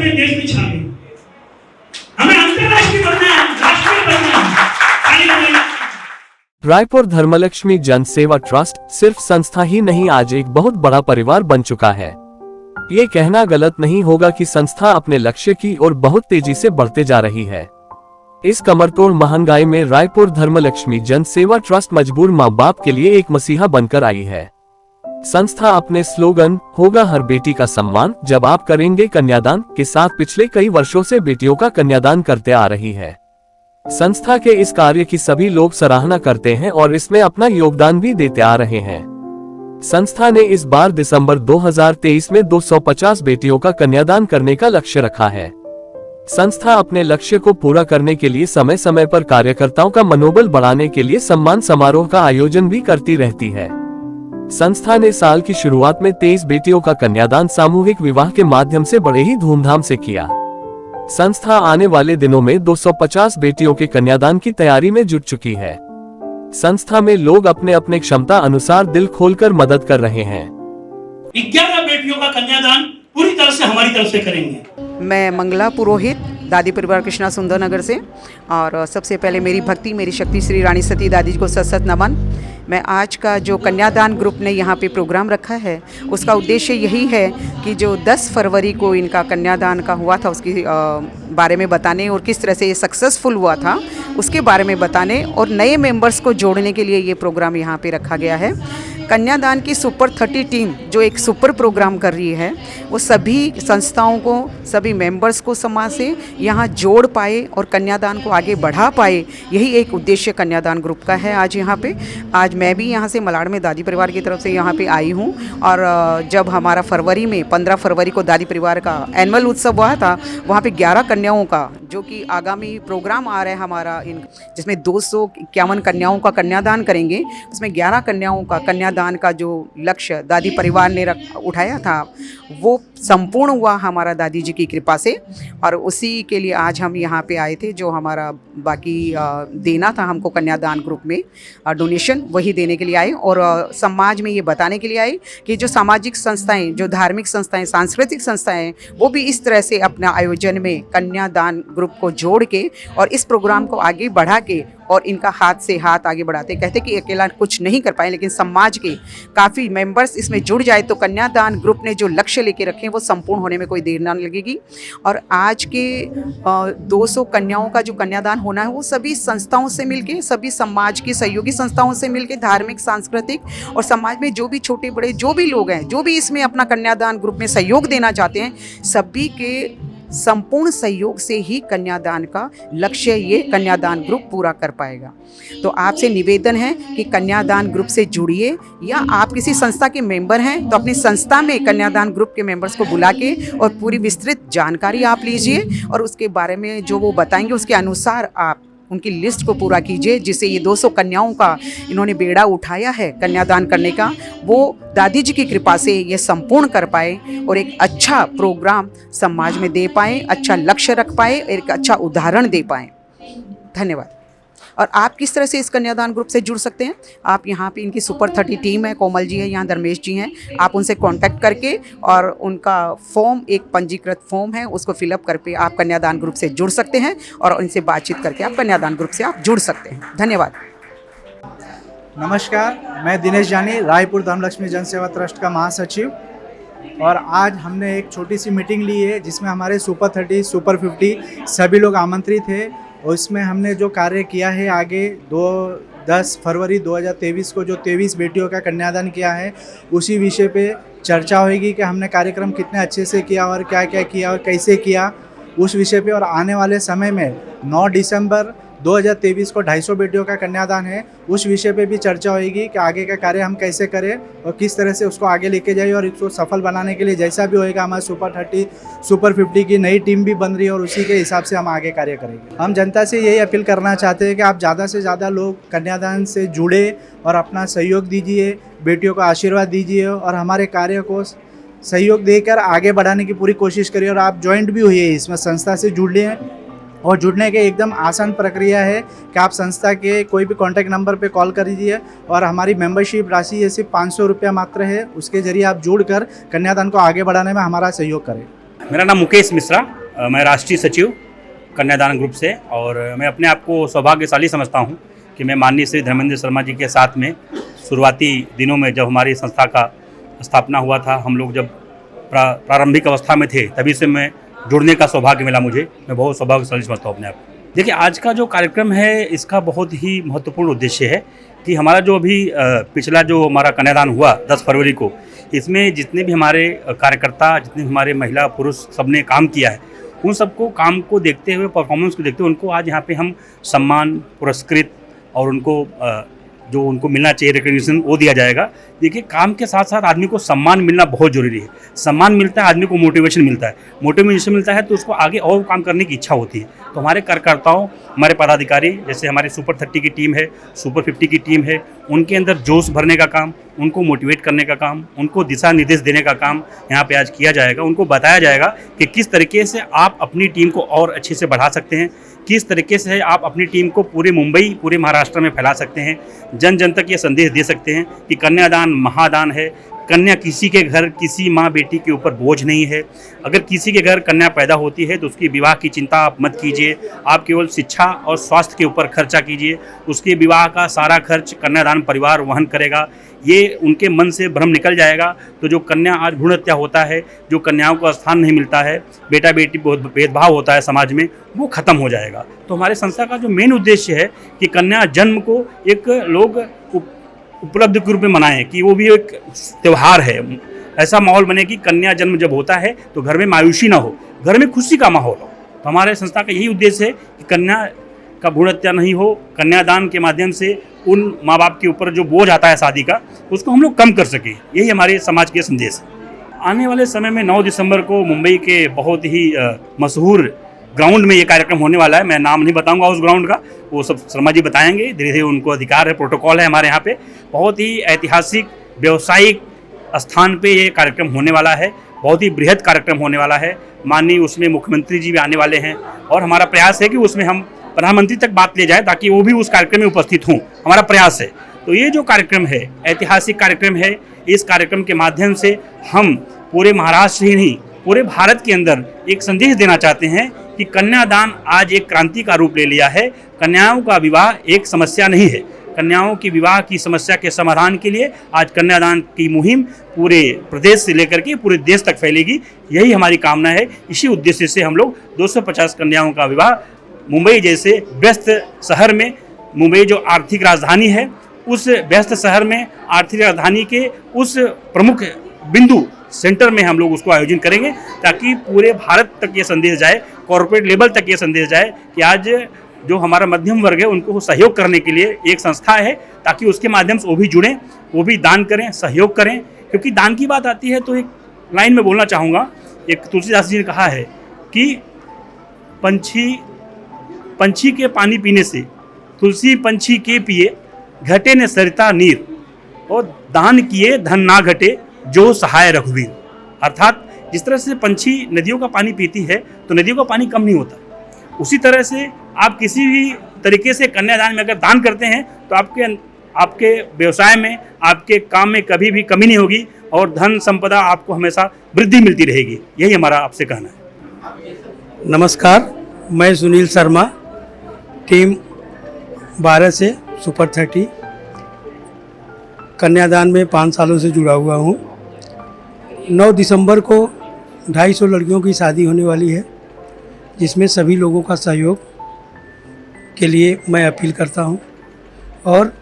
पूरे देश में छा गई। हमें अंतरराष्ट्रीय बनना है, राष्ट्रीय बनना है। रायपुर धर्मलक्ष्मी जन सेवा ट्रस्ट सिर्फ संस्था ही नहीं, आज एक बहुत बड़ा परिवार बन चुका है। ये कहना गलत नहीं होगा कि संस्था अपने लक्ष्य की ओर बहुत तेजी से बढ़ते जा रही है। इस कमरतोड़ महंगाई में रायपुर धर्मलक्ष्मी जन सेवा ट्रस्ट मजबूर माँ बाप के लिए एक मसीहा बनकर आई है। संस्था अपने स्लोगन होगा हर बेटी का सम्मान जब आप करेंगे कन्यादान के साथ पिछले कई वर्षों से बेटियों का कन्यादान करते आ रही है। संस्था के इस कार्य की सभी लोग सराहना करते हैं और इसमें अपना योगदान भी देते आ रहे हैं। संस्था ने इस बार दिसंबर 2023 में 250 बेटियों का कन्यादान करने का लक्ष्य रखा है। संस्था अपने लक्ष्य को पूरा करने के लिए समय समय पर कार्यकर्ताओं का मनोबल बढ़ाने के लिए सम्मान समारोह का आयोजन भी करती रहती है। संस्था ने साल की शुरुआत में 23 बेटियों का कन्यादान सामूहिक विवाह के माध्यम से बड़े ही धूमधाम से किया। संस्था आने वाले दिनों में 250 बेटियों के कन्यादान की तैयारी में जुट चुकी है। संस्था में लोग अपने अपने क्षमता अनुसार दिल खोलकर मदद कर रहे हैं। 11 बेटियों का कन्यादान पूरी तरह से हमारी तरफ से करेंगे। मैं मंगला पुरोहित, दादी परिवार कृष्णा सुंदर नगर से। और सबसे पहले मेरी भक्ति, मेरी शक्ति श्री रानी सती दादी जी को सत सत नमन। मैं आज का जो कन्यादान ग्रुप ने यहाँ पे प्रोग्राम रखा है, उसका उद्देश्य यही है कि जो 10 फरवरी को इनका कन्यादान का हुआ था उसकी बारे में बताने और किस तरह से ये सक्सेसफुल हुआ था उसके बारे में बताने और नए मेंबर्स को जोड़ने के लिए ये प्रोग्राम यहाँ पे रखा गया है। कन्यादान की सुपर 30 टीम जो एक सुपर प्रोग्राम कर रही है, वो सभी संस्थाओं को, सभी मेंबर्स को समाज से यहाँ जोड़ पाए और कन्यादान को आगे बढ़ा पाए, यही एक उद्देश्य कन्यादान ग्रुप का है। आज यहाँ पे मैं भी यहाँ से मलाड में दादी परिवार की तरफ से यहाँ पे आई हूँ। और जब हमारा फरवरी में 15 फरवरी को दादी परिवार का एनुअल उत्सव हुआ था, वहाँ पे 11 कन्याओं का जो कि आगामी प्रोग्राम आ रहा है हमारा जिसमें 251 कन्याओं का कन्यादान करेंगे, उसमें 11 कन्याओं का कन्यादान का जो लक्ष्य दादी परिवार ने उठाया था वो संपूर्ण हुआ हमारा दादी जी की कृपा से। और उसी के लिए आज हम यहाँ पे आए थे। जो हमारा बाकी देना था हमको कन्यादान ग्रुप में डोनेशन, वही देने के लिए आए और समाज में ये बताने के लिए आए कि जो सामाजिक संस्थाएं, जो धार्मिक संस्थाएं, सांस्कृतिक संस्थाएं, वो भी इस तरह से अपना आयोजन में कन्यादान ग्रुप को जोड़ के और इस प्रोग्राम को आगे बढ़ा के और इनका हाथ से हाथ आगे बढ़ाते, कहते कि अकेला कुछ नहीं कर पाए, लेकिन समाज के काफ़ी मेंबर्स इसमें जुड़ जाए तो कन्यादान ग्रुप ने जो लक्ष्य लेके रखे हैं वो संपूर्ण होने में कोई देर ना लगेगी। और आज के 200 कन्याओं का जो कन्यादान होना है वो सभी संस्थाओं से मिलके, सभी समाज की सहयोगी संस्थाओं से मिलके, धार्मिक, सांस्कृतिक और समाज में जो भी छोटे बड़े जो भी लोग हैं, जो भी इसमें अपना कन्यादान ग्रुप में सहयोग देना चाहते हैं, सभी के संपूर्ण सहयोग से ही कन्यादान का लक्ष्य ये कन्यादान ग्रुप पूरा कर पाएगा। तो आपसे निवेदन है कि कन्यादान ग्रुप से जुड़िए, या आप किसी संस्था के मेंबर हैं तो अपनी संस्था में कन्यादान ग्रुप के मेंबर्स को बुला के और पूरी विस्तृत जानकारी आप लीजिए और उसके बारे में जो वो बताएंगे उसके अनुसार आप उनकी लिस्ट को पूरा कीजिए, जिससे ये 200 कन्याओं का इन्होंने बेड़ा उठाया है कन्यादान करने का, वो दादी जी की कृपा से ये संपूर्ण कर पाए और एक अच्छा प्रोग्राम समाज में दे पाएँ, अच्छा लक्ष्य रख पाए, एक अच्छा उदाहरण दे पाएँ। धन्यवाद। और आप किस तरह से इस कन्यादान ग्रुप से जुड़ सकते हैं, आप यहाँ पे इनकी सुपर 30 टीम है, कोमल जी है, यहाँ धर्मेश जी हैं, आप उनसे कांटेक्ट करके और उनका फॉर्म, एक पंजीकृत फॉर्म है, उसको फिलअप करके आप कन्यादान ग्रुप से जुड़ सकते हैं और उनसे बातचीत करके आप कन्यादान ग्रुप से आप जुड़ सकते हैं। धन्यवाद। नमस्कार, मैं दिनेश जानी, रायपुर धर्मलक्ष्मी जन सेवा ट्रस्ट का महासचिव। और आज हमने एक छोटी सी मीटिंग ली है जिसमें हमारे सुपर 30, सुपर 50 सभी लोग आमंत्रित हैं। और इसमें हमने जो कार्य किया है, आगे 10 फरवरी 2023 को जो 23 बेटियों का कन्यादान किया है, उसी विषय पे चर्चा होगी कि हमने कार्यक्रम कितने अच्छे से किया और क्या क्या किया और कैसे किया, उस विषय पे। और आने वाले समय में 9 दिसंबर 2023 को 250 बेटियों का कन्यादान है, उस विषय पे भी चर्चा होगी कि आगे का कार्य हम कैसे करें और किस तरह से उसको आगे लेके जाए। और इसको सफल बनाने के लिए जैसा भी होएगा, हमारे सुपर 30, सुपर 50 की नई टीम भी बन रही है और उसी के हिसाब से हम आगे कार्य करेंगे। हम जनता से यही अपील करना चाहते हैं कि आप ज़्यादा से ज़्यादा लोग कन्यादान से जुड़े और अपना सहयोग दीजिए, बेटियों को आशीर्वाद दीजिए और हमारे कार्य को सहयोग देकर आगे बढ़ाने की पूरी कोशिश करिए। और आप ज्वाइंट भी हुई है इसमें, संस्था से जुड़ लिए और जुड़ने के एकदम आसान प्रक्रिया है कि आप संस्था के कोई भी कॉन्टैक्ट नंबर पे कॉल कर दीजिए और हमारी मेंबरशिप राशि ये सिर्फ 500 रुपया मात्र है, उसके ज़रिए आप जुड़कर कन्यादान को आगे बढ़ाने में हमारा सहयोग करें। मेरा नाम मुकेश मिश्रा, मैं राष्ट्रीय सचिव कन्यादान ग्रुप से, और मैं अपने आप को सौभाग्यशाली समझता हूं कि मैं माननीय श्री धर्मेंद्र शर्मा जी के साथ में शुरुआती दिनों में जब हमारी संस्था का स्थापना हुआ था, हम लोग जब प्रारंभिक अवस्था में थे, तभी से मैं जुड़ने का सौभाग्य मिला मुझे। मैं बहुत सौभाग्यशाली समझता हूँ अपने आप को। देखिए, आज का जो कार्यक्रम है इसका बहुत ही महत्वपूर्ण उद्देश्य है कि हमारा जो अभी पिछला जो हमारा कन्यादान हुआ 10 फरवरी को, इसमें जितने भी हमारे कार्यकर्ता, जितने भी हमारे महिला पुरुष सबने काम किया है, उन सबको काम को देखते हुए, परफॉर्मेंस को देखते हुए उनको आज यहाँ पे हम सम्मान, पुरस्कृत और उनको जो उनको मिलना चाहिए रिकग्निशन वो दिया जाएगा। देखिए, काम के साथ साथ आदमी को सम्मान मिलना बहुत ज़रूरी है। सम्मान मिलता है, आदमी को मोटिवेशन मिलता है, मोटिवेशन मिलता है तो उसको आगे और काम करने की इच्छा होती है। तो हमारे कार्यकर्ताओं, हमारे पदाधिकारी, जैसे हमारे सुपर 30 की टीम है, सुपर 50 की टीम है, उनके अंदर जोश भरने का काम, उनको मोटिवेट करने का काम, उनको दिशा निर्देश देने का काम यहाँ पे आज किया जाएगा। उनको बताया जाएगा कि किस तरीके से आप अपनी टीम को और अच्छे से बढ़ा सकते हैं, किस तरीके से आप अपनी टीम को पूरे मुंबई, पूरे महाराष्ट्र में फैला सकते हैं, जन जन तक ये संदेश दे सकते हैं कि कन्यादान महादान है। कन्या किसी के घर, किसी माँ बेटी के ऊपर बोझ नहीं है। अगर किसी के घर कन्या पैदा होती है तो उसकी विवाह की चिंता आप मत कीजिए, आप केवल शिक्षा और स्वास्थ्य के ऊपर खर्चा कीजिए। उसके विवाह का सारा खर्च कन्यादान परिवार वहन करेगा। ये उनके मन से भ्रम निकल जाएगा। तो जो कन्या आज भ्रूण हत्या होता है, जो कन्याओं को स्थान नहीं मिलता है, बेटा बेटी बहुत भेदभाव होता है समाज में, वो खत्म हो जाएगा। तो हमारे संस्था का जो मेन उद्देश्य है कि कन्या जन्म को एक लोग उपलब्धि के रूप में मनाएं, कि वो भी एक त्यौहार है। ऐसा माहौल बने कि कन्या जन्म जब होता है तो घर में मायूसी ना हो, घर में खुशी का माहौल हो। तो हमारे संस्था का यही उद्देश्य है कि कन्या का भ्रूण हत्या नहीं हो। कन्यादान के माध्यम से उन माँ बाप के ऊपर जो बोझ आता है शादी का, उसको हम लोग कम कर सकें। यही हमारे समाज के संदेश है। आने वाले समय में 9 दिसंबर को मुंबई के बहुत ही मशहूर ग्राउंड में ये कार्यक्रम होने वाला है। मैं नाम नहीं बताऊंगा उस ग्राउंड का, वो सब शर्मा जी बताएंगे। धीरे धीरे उनको अधिकार है, प्रोटोकॉल है हमारे यहाँ पे। बहुत ही ऐतिहासिक व्यावसायिक स्थान पे ये कार्यक्रम होने वाला है। बहुत ही बृहद कार्यक्रम होने वाला है। माननीय उसमें मुख्यमंत्री जी भी आने वाले हैं, और हमारा प्रयास है कि उसमें हम प्रधानमंत्री तक बात ले जाए ताकि वो भी उस कार्यक्रम में उपस्थित हों। हमारा प्रयास है। तो ये जो कार्यक्रम है, ऐतिहासिक कार्यक्रम है। इस कार्यक्रम के माध्यम से हम पूरे महाराष्ट्र ही नहीं, पूरे भारत के अंदर एक संदेश देना चाहते हैं कि कन्यादान आज एक क्रांति का रूप ले लिया है। कन्याओं का विवाह एक समस्या नहीं है। कन्याओं की विवाह की समस्या के समाधान के लिए आज कन्यादान की मुहिम पूरे प्रदेश से लेकर के पूरे देश तक फैलेगी। यही हमारी कामना है। इसी उद्देश्य से हम लोग 250 कन्याओं का विवाह मुंबई जैसे व्यस्त शहर में, मुंबई जो आर्थिक राजधानी है, उस व्यस्त शहर में आर्थिक राजधानी के उस प्रमुख बिंदु सेंटर में हम लोग उसको आयोजन करेंगे, ताकि पूरे भारत तक ये संदेश जाए, कॉर्पोरेट लेवल तक ये संदेश जाए कि आज जो हमारा मध्यम वर्ग है उनको सहयोग करने के लिए एक संस्था है, ताकि उसके माध्यम से वो भी जुड़ें, वो भी दान करें, सहयोग करें। क्योंकि दान की बात आती है तो एक लाइन में बोलना चाहूँगा। एक तुलसीदास जी ने कहा है कि पंछी के पानी पीने से तुलसी पंछी के पिए, घटे ने सरिता नीर, और दान किए धन ना घटे जो सहाय रघुवीर। अर्थात जिस तरह से पंछी नदियों का पानी पीती है तो नदियों का पानी कम नहीं होता, उसी तरह से आप किसी भी तरीके से कन्यादान में अगर दान करते हैं तो आपके व्यवसाय में, आपके काम में कभी भी कमी नहीं होगी, और धन संपदा आपको हमेशा वृद्धि मिलती रहेगी। यही हमारा आपसे कहना है। नमस्कार, मैं सुनील शर्मा, टीम 12 से सुपर 30 कन्यादान में 5 सालों से जुड़ा हुआ हूँ। 9 दिसंबर को 250 लड़कियों की शादी होने वाली है, जिसमें सभी लोगों का सहयोग के लिए मैं अपील करता हूँ। और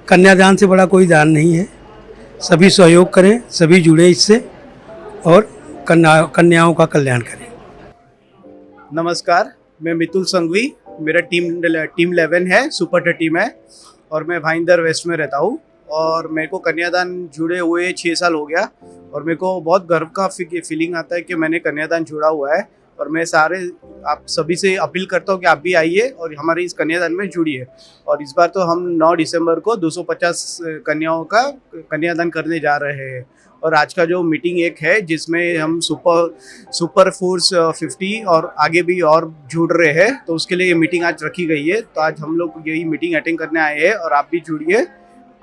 कन्यादान से बड़ा कोई दान नहीं है। सभी सहयोग करें, सभी जुड़े इससे, और कन्याओं का कल्याण करें। नमस्कार, मैं मितुल संघवी, मेरा टीम 11 है, सुपर 30 में, और मैं भाईंदर वेस्ट में रहता हूँ। और मेरे को कन्यादान जुड़े हुए 6 साल हो गया, और मेरे को बहुत गर्व का फीलिंग आता है कि मैंने कन्यादान जुड़ा हुआ है। और मैं आप सभी से अपील करता हूँ कि आप भी आइए और हमारे इस कन्यादान में जुड़िए। और इस बार तो हम 9 दिसंबर को 250 कन्याओं का कन्यादान करने जा रहे हैं। और आज का जो मीटिंग एक है जिसमें हम सुपर फोर्स 50 और आगे भी और जुड़ रहे हैं, तो उसके लिए ये मीटिंग आज रखी गई है। तो आज हम लोग यही मीटिंग अटेंड करने आए हैं, और आप भी जुड़िए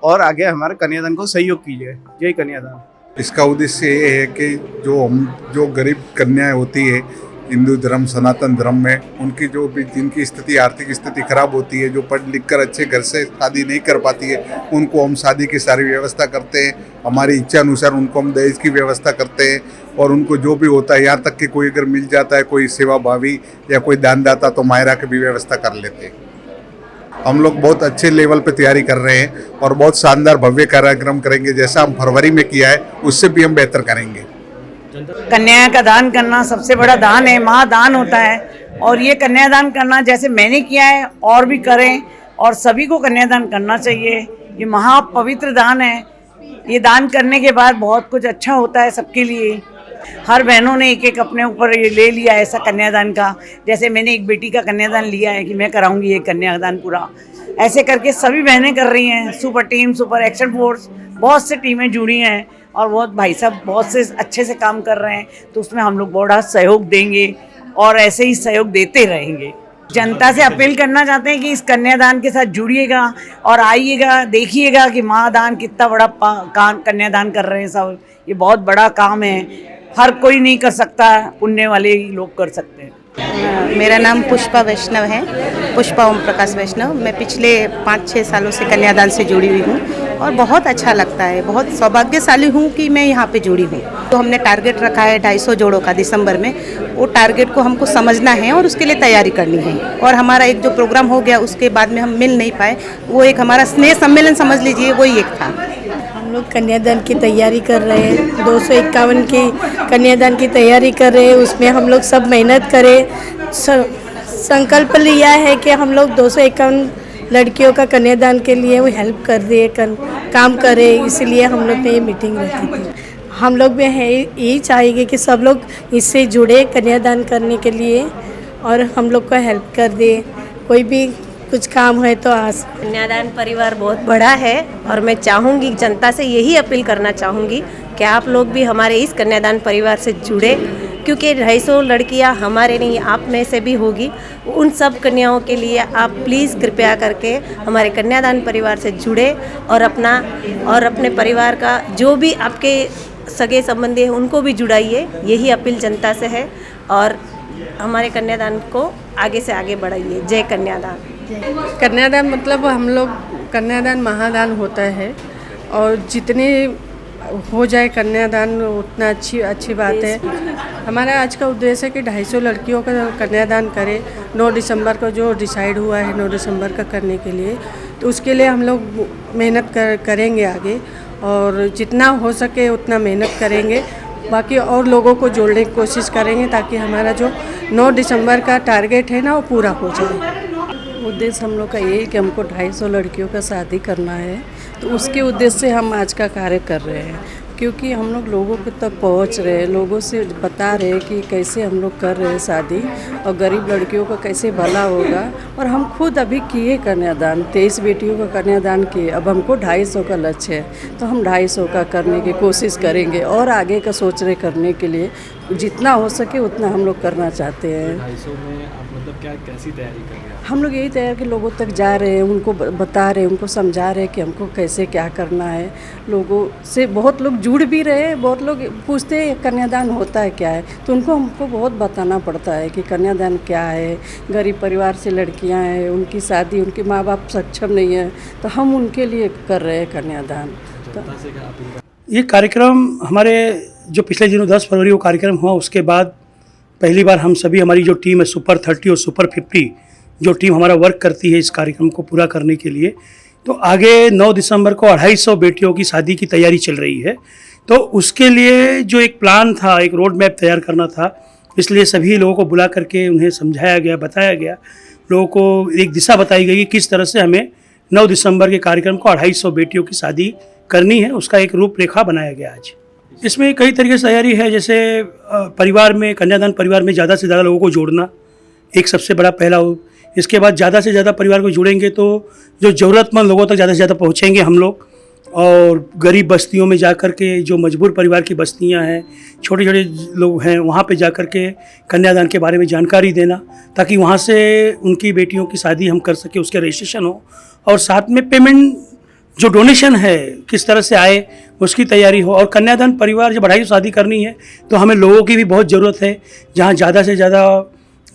और आगे हमारे कन्यादान को सहयोग कीजिए। जय कन्यादान। इसका उद्देश्य ये है कि जो गरीब कन्याएं होती है हिंदू धर्म सनातन धर्म में, उनकी जो भी जिनकी स्थिति आर्थिक स्थिति खराब होती है, जो पढ़ लिख कर अच्छे घर से शादी नहीं कर पाती है, उनको हम शादी की सारी व्यवस्था करते हैं। हमारी इच्छा अनुसार उनको हम दहेज की व्यवस्था करते हैं और उनको जो भी होता है, यहाँ तक कि कोई अगर मिल जाता है कोई सेवा भावी या कोई दानदाता तो मायरा की भी व्यवस्था कर लेते हैं। हम लोग बहुत अच्छे लेवल पे तैयारी कर रहे हैं और बहुत शानदार भव्य कार्यक्रम करेंगे। जैसा हम फरवरी में किया है उससे भी हम बेहतर करेंगे। कन्या का दान करना सबसे बड़ा दान है, महादान होता है। और ये कन्यादान करना जैसे मैंने किया है और भी करें, और सभी को कन्यादान करना चाहिए। ये महापवित्र दान है। ये दान करने के बाद बहुत कुछ अच्छा होता है सबके लिए। हर बहनों ने एक एक अपने ऊपर ये ले लिया ऐसा कन्यादान का। जैसे मैंने एक बेटी का कन्यादान लिया है कि मैं कराऊंगी ये कन्यादान पूरा, ऐसे करके सभी बहनें कर रही हैं। Super team, super action force, बहुत से टीमें जुड़ी हैं और बहुत भाई साहब बहुत से अच्छे से काम कर रहे हैं। तो उसमें हम लोग बड़ा सहयोग देंगे और ऐसे ही सहयोग देते रहेंगे। जनता से अपील करना चाहते हैं कि इस कन्यादान के साथ जुड़िएगा और आइएगा, देखिएगा कि महादान कितना बड़ा कन्यादान कर रहे हैं सब। ये बहुत बड़ा काम है, हर कोई नहीं कर सकता, पुण्य वाले ही लोग कर सकते हैं। मेरा नाम पुष्पा वैष्णव है, पुष्पा ओम प्रकाश वैष्णव। मैं पिछले 5-6 सालों से कन्यादान से जुड़ी हुई हूँ और बहुत अच्छा लगता है। बहुत सौभाग्यशाली हूँ कि मैं यहाँ पे जुड़ी हूँ। तो हमने टारगेट रखा है 250 जोड़ों का दिसंबर में। वो टारगेट को हमको समझना है और उसके लिए तैयारी करनी है। और हमारा एक जो प्रोग्राम हो गया उसके बाद में हम मिल नहीं पाए, वो एक हमारा स्नेह सम्मेलन समझ लीजिए, वही एक था। हम लोग कन्यादान की तैयारी कर रहे हैं, 251 की कन्यादान की तैयारी कर रहे हैं। उसमें हम लोग सब मेहनत करें। संकल्प लिया है कि हम लोग 251 लड़कियों का कन्यादान के लिए वो हेल्प कर दिए काम करें, इसलिए हम लोग ने ये मीटिंग रखी थी। हम लोग भी है यही चाहेंगे कि सब लोग इससे जुड़े कन्यादान करने के लिए और हम लोग को हेल्प कर दे। कोई भी कुछ काम है तो कन्यादान परिवार बहुत बड़ा है और मैं चाहूँगी, जनता से यही अपील करना चाहूँगी कि आप लोग भी हमारे इस कन्यादान परिवार से जुड़े, क्योंकि 250 लड़कियां हमारे नहीं आप में से भी होगी। उन सब कन्याओं के लिए आप प्लीज़ कृपया करके हमारे कन्यादान परिवार से जुड़े और अपने परिवार का जो भी आपके सगे संबंधी हैं उनको भी जुड़ाइए। यही अपील जनता से है और हमारे कन्यादान को आगे से आगे बढ़ाइए। जय कन्यादान। कन्यादान मतलब हम लोग कन्यादान महादान होता है और जितने हो जाए कन्यादान उतना अच्छी बात है। हमारा आज का उद्देश्य है कि 250 लड़कियों का कन्यादान करें। 9 दिसंबर को जो डिसाइड हुआ है 9 दिसंबर का करने के लिए, तो उसके लिए हम लोग मेहनत करेंगे आगे और जितना हो सके उतना मेहनत करेंगे। बाकी और लोगों को जोड़ने की कोशिश करेंगे ताकि हमारा जो 9 दिसंबर का टारगेट है ना वो पूरा हो जाए। उद्देश्य हम लोग का ये है कि हमको 250 लड़कियों का शादी करना है, तो उसके उद्देश्य से हम आज का कार्य कर रहे हैं। क्योंकि हम लोग लोगों के तक पहुंच रहे हैं, लोगों से बता रहे हैं कि कैसे हम लोग कर रहे हैं शादी और गरीब लड़कियों का कैसे भला होगा। और हम खुद अभी किए कन्यादान, 23 बेटियों का कन्यादान किए। अब हमको 250 का लक्ष्य है, तो हम 250 का करने की कोशिश करेंगे और आगे का सोच रहे करने के लिए जितना हो सके उतना हम लोग करना चाहते हैं। 250 में आप मतलब क्या कैसी तैयारी कर रहे हैं? हम लोग यही तैयार कि लोगों तक जा रहे हैं, उनको बता रहे हैं, उनको समझा रहे हैं कि हमको कैसे क्या करना है। लोगों से बहुत लोग जुड़ भी रहे हैं, बहुत लोग पूछते हैं कन्यादान होता है क्या है, तो उनको हमको बहुत बताना पड़ता है कि कन्यादान क्या है। गरीब परिवार से लड़कियां हैं, उनकी शादी, उनके माँ बाप सक्षम नहीं है, तो हम उनके लिए कर रहे हैं कन्यादान। तो ये कार्यक्रम हमारे जो पिछले दिनों 10 फरवरी को कार्यक्रम हुआ, उसके बाद पहली बार हम सभी हमारी जो टीम है सुपर 30 और सुपर 50 जो टीम हमारा वर्क करती है इस कार्यक्रम को पूरा करने के लिए, तो आगे 9 दिसंबर को 250 बेटियों की शादी की तैयारी चल रही है। तो उसके लिए जो एक प्लान था, एक रोड मैप तैयार करना था, इसलिए सभी लोगों को बुला करके उन्हें समझाया गया, बताया गया, लोगों को एक दिशा बताई गई कि किस तरह से हमें 9 दिसंबर के कार्यक्रम को 250 बेटियों की शादी करनी है, उसका एक रूपरेखा बनाया गया आज। इसमें कई तरीके से तैयारी है, जैसे परिवार में, कन्यादान परिवार में ज़्यादा से ज़्यादा लोगों को जोड़ना एक सबसे बड़ा पहला हो। इसके बाद ज़्यादा से ज़्यादा परिवार को जुड़ेंगे तो जो ज़रूरतमंद लोगों तक ज़्यादा से ज़्यादा पहुँचेंगे हम लोग, और गरीब बस्तियों में जा कर के, जो मजबूर परिवार की बस्तियां हैं, छोटे छोटे लोग हैं, वहाँ पे जा कर के कन्यादान के बारे में जानकारी देना, ताकि वहाँ से उनकी बेटियों की शादी हम कर सकें, उसके रजिस्ट्रेशन हो। और साथ में पेमेंट जो डोनेशन है किस तरह से आए उसकी तैयारी हो। और कन्यादान परिवार जब 250 शादी करनी है तो हमें लोगों की भी बहुत ज़रूरत है, जहाँ ज़्यादा से ज़्यादा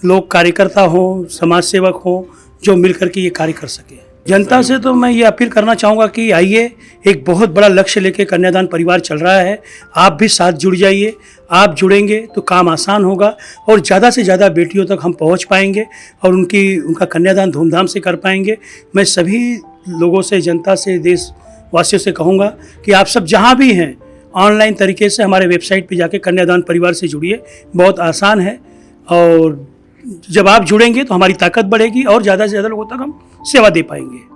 लोग कार्यकर्ता हों, समाज सेवक हों, जो मिल कर के ये कार्य कर सके। जनता से तो मैं ये अपील करना चाहूँगा कि आइए, एक बहुत बड़ा लक्ष्य लेके कन्यादान परिवार चल रहा है, आप भी साथ जुड़ जाइए। आप जुड़ेंगे तो काम आसान होगा और ज़्यादा से ज़्यादा बेटियों तक हम पहुँच पाएंगे और उनका कन्यादान धूमधाम से कर पाएंगे। मैं सभी लोगों से, जनता से, देशवासियों से कहूँगा कि आप सब जहाँ भी हैं ऑनलाइन तरीके से हमारे वेबसाइट पे जाके कन्यादान परिवार से जुड़िए। बहुत आसान है और जब आप जुड़ेंगे तो हमारी ताकत बढ़ेगी और ज़्यादा से ज़्यादा लोगों तक हम सेवा दे पाएंगे।